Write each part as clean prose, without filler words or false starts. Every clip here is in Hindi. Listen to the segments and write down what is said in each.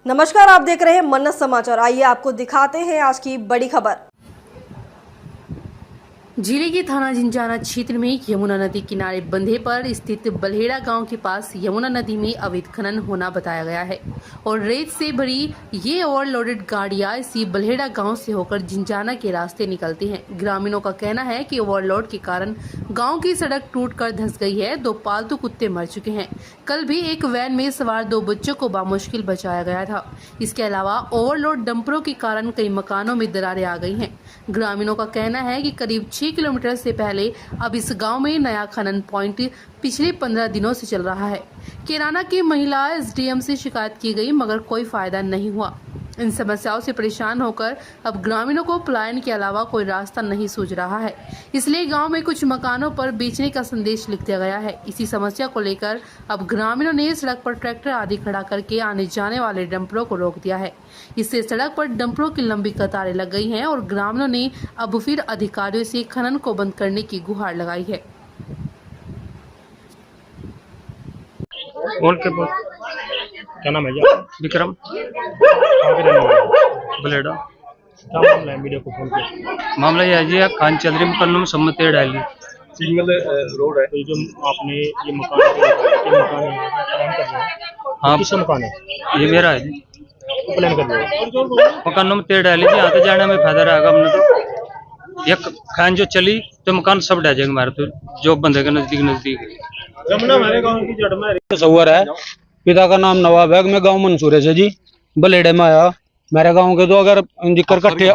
नमस्कार, आप देख रहे हैं मन्नत समाचार। आइए आपको दिखाते हैं आज की बड़ी खबर। जिले के थाना जिंजाना क्षेत्र में यमुना नदी किनारे बंधे पर स्थित बल्हेड़ा गांव के पास यमुना नदी में अवैध खनन होना बताया गया है और रेत से भरी ये ओवरलोडेड गाड़ियां इसी बल्हेड़ा गांव से होकर जिंजाना के रास्ते निकलती हैं। ग्रामीणों का कहना है कि ओवरलोड के कारण गांव की सड़क टूटकर धंस गई है। 2 पालतू कुत्ते मर चुके हैं। कल भी एक वैन में सवार 2 बच्चों को बामुश्किल बचाया गया था। इसके अलावा ओवरलोड डंपरों के कारण कई मकानों में दरारें आ गई हैं। ग्रामीणों का कहना है कि करीब 6 किलोमीटर से पहले अब इस गांव में नया खनन पॉइंट पिछले 15 दिनों से चल रहा है। केराना की महिला एसडीएम से शिकायत की गई मगर कोई फायदा नहीं हुआ। इन समस्याओं से परेशान होकर अब ग्रामीणों को पलायन के अलावा कोई रास्ता नहीं सूझ रहा है। इसलिए गांव में कुछ मकानों पर बेचने का संदेश लिख दिया गया है। इसी समस्या को लेकर अब ग्रामीणों ने सड़क पर ट्रैक्टर आदि खड़ा करके आने जाने वाले डंपरों को रोक दिया है। इससे सड़क पर डंपरों की लंबी कतारें लग गई हैं और ग्रामीणों ने अब फिर अधिकारियों से खनन को बंद करने की गुहार लगाई है। उनके पास क्या नाम है जी? विक्रम। बलेड़ा। क्या मामला है? मीडिया को फोन किया। मामला यह है जी, खान चल रही मकान में सम्मत डाली सिंगल रोड है। तो जो आपने ये मकान प्लान कर रहे हैं, हाँ, किसका मकान है? ये मेरा है जी। प्लान कर रहे हो मकान में तेड़ डाली जी, आते जाने में फायदा रहेगा हमने। तो एक खान जो चली तो मकान सब डह जाएंगे हमारे, तो जो बंदे के नजदीक जमुना हमारे गांव की जड़ में सवर है। पिता का नाम नवाब है। मैं गांव मंसूर से जी, बलेड़े में आया। मेरे गांव के तो अगर दिक्कत कट्ठे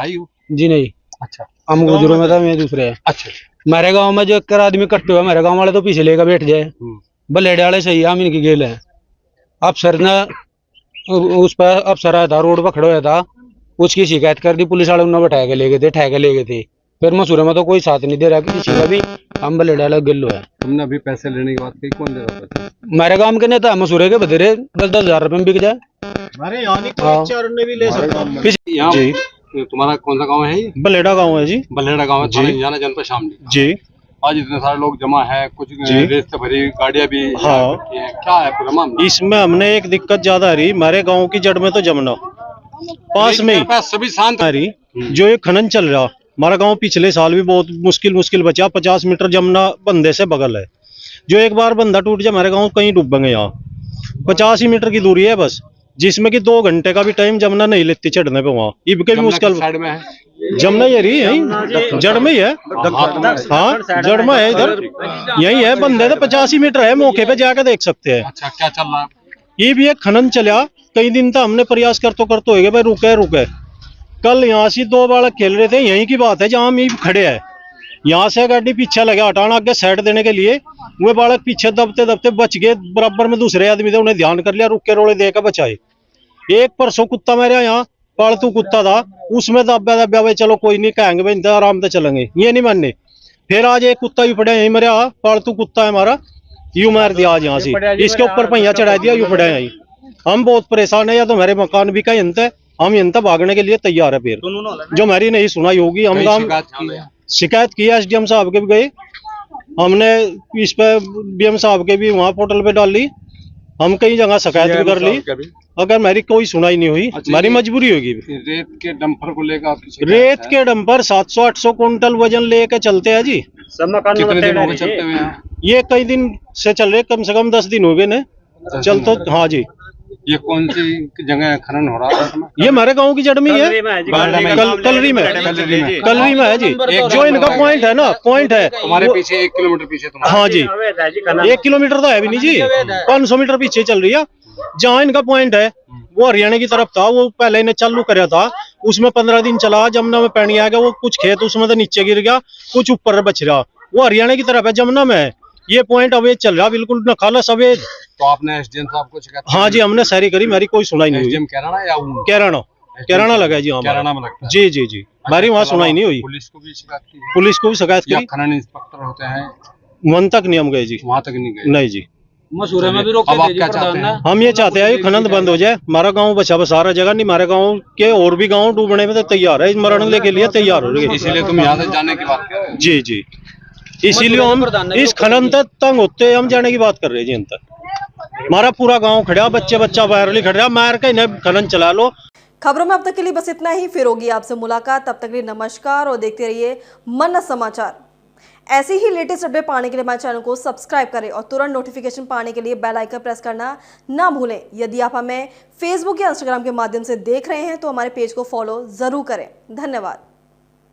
जी नहीं। अच्छा, हम गुजरों में था, मैं दूसरे है। अच्छा, मेरे गांव में जो एक आदमी कट्टे हुआ, मेरे गांव वाले तो पीछे लेकर बैठ जाए। बलेड़े वाले सही है, हम इनकी गेल है। अफसर ने उस पर अफसर आया था, रोड पर खड़ा हुआ था, उसकी शिकायत कर दी। पुलिस वाले उन्हें बैठा के ले गए थे, ठहके ले गए थे। फिर मसूरे में तो कोई साथ नहीं दे रहा किसी का भी। हम बलेड़ा वाला गिल्लो है। तुमने अभी पैसे लेने की बात कही, कौन दे रहा था? मेरे गांव के नेता मसूरे के बधेरे 10-10 हजार रुपए में बिक जाए। हमारे यहाँ ने भी ले सकता। जी, तुम्हारा कौन सा गांव है ये? बलेड़ा गांव है जी। बल्हेड़ा गांव है, थाना जनपद शामली जी। आज इतने सारे लोग जमा है, कुछ रेत से भरी गाड़ियां भी हाँ। क्या है पूरा मामला? इसमें हमने एक दिक्कत ज्यादा आ रही। हमारे गांव की जड़ में तो जमुना पास में सभी शांत आ रही। जो ये खनन चल रहा, हमारा गांव पिछले साल भी बहुत मुश्किल बचा। 50 मीटर जमुना बंदे से बगल है। जो एक बार बंदा टूट जाए, हमारे गांव कहीं डूबेंगे। यहाँ 50 ही मीटर की दूरी है बस, जिसमें कि 2 घंटे का भी टाइम जमुना नहीं लेती चढ़ने पे। वहाँ भी मुश्किल साइड में है जमुना ये रही यही जड़ में ही है। हाँ, जड़ में है, इधर यही है। बंदे तो 50 ही मीटर है, मौके पे जाकर देख सकते हैं। अच्छा, क्या चल रहा है? ये भी एक खनन चला कई दिन तक। हमने प्रयास करते हो गए भाई, रुके। कल यहाँ से 2 बालक खेल रहे थे, यहीं की बात है जहाँ हम खड़े हैं। यहाँ से गाड़ी पीछे लगे हटाना आगे साइड देने के लिए। वे बालक पीछे दबते बच गए। बराबर में दूसरे आदमी थे, उन्हें ध्यान कर लिया, रुक के रोड़े देकर बचाए। एक परसों कुत्ता मेरे यहाँ पालतू कुत्ता था, उसमें दबा भाई चलो कोई नहीं, कहेंगे भाई आराम से चलेंगे, ये नहीं मानने। फिर आज एक कुत्ता भी पड़ा यहीं मरा, पालतू कुत्ता है हमारा, यूं मार दिया आज यहाँ से। इसके ऊपर पहिया चढ़ा दिया, यूं पड़ा यहीं। हम बहुत परेशान है। या तो हमारे मकान भी कहीं है, हम यंता भागने के लिए तैयार है। फिर जो हमारी नहीं सुनाई होगी, हम शिकायत की एसडीएम साहब के भी गए। हमने इस पे बीएम साहब के भी वहाँ पोर्टल पे डाल ली। हम कई जगह शिकायत भी कर ली। अगर मेरी कोई सुनाई नहीं हुई, हमारी मजबूरी होगी। रेत के डंपर को लेकर रेत के डंपर 700-800 क्विंटल वजन लेके चलते हैं जी। कितने दिन हो गए चलते हुए? ये कई दिन से चल रहे, कम से कम 10 दिन हो गए ने चल तो। हाँ जी। ये कौन सी जगह खनन हो रहा है? ये हमारे गांव की जड़ में ही है, कलरी में है जी। जो इनका पॉइंट है ना, पॉइंट है हमारे पीछे 1 किलोमीटर पीछे तुम्हारा। हाँ जी, 1 किलोमीटर तो है भी नहीं जी, 500 मीटर पीछे चल रही है। जहाँ इनका पॉइंट है वो हरियाणा की तरफ था। वो पहले इन्हें चालू कराया था, उसमें 15 दिन चला। जमुना में पानी आ गया, वो कुछ खेत उसमें तो नीचे गिर गया, कुछ ऊपर बच रहा। वो हरियाणा की तरफ है, जमुना में है। ये पॉइंट अवैध चल रहा, बिल्कुल न खालस अवैध। तो आपने एसडीएम साहब को शिकायत? हाँ जी, हमने सारी करी, मेरी कोई सुनाई नहीं हुई। केराना लगा जी। हाँ, केराना में लगता है जी। हमारी वहाँ सुनाई नहीं हुई। पुलिस को भी शिकायत की? पुलिस को भी शिकायत की। खनन इंस्पेक्टर होते हैं वहां तक नहीं हम गए जी। वहाँ तक नहीं गए? नहीं जी। मसूरे में भी रोके। अब आप क्या चाहते हैं? हम ये चाहते हैं खनन बंद हो जाए। हमारा गांव बचा बसारा जगह नहीं। हमारे गांव के और भी गांव डूबने में तो तैयार है, मरने के लिए तैयार हो रहे। इसीलिए तुम यहाँ से जाने की बात कर रहे हो? जी, इसीलिए हम इस खनन तक तंग होते हम जाने की बात कर रहे हैं जी। अंतर हमारा पूरा गांव खड़ा, बच्चे बच्चा वायरली खड़ा, मार के इन्हें खनन चला लो। खबरों में अब तक के लिए बस इतना ही। फिर होगी आपसे मुलाकात, तब तक के लिए नमस्कार और देखते रहिए मन्नत समाचार। ऐसी ही लेटेस्ट अपडेट पाने के लिए हमारे चैनल को सब्सक्राइब करें और तुरंत नोटिफिकेशन पाने के लिए बेल आइकन प्रेस करना ना भूलें। यदि आप हमें फेसबुक या इंस्टाग्राम के माध्यम से देख रहे हैं तो हमारे पेज को फॉलो जरूर करें। धन्यवाद।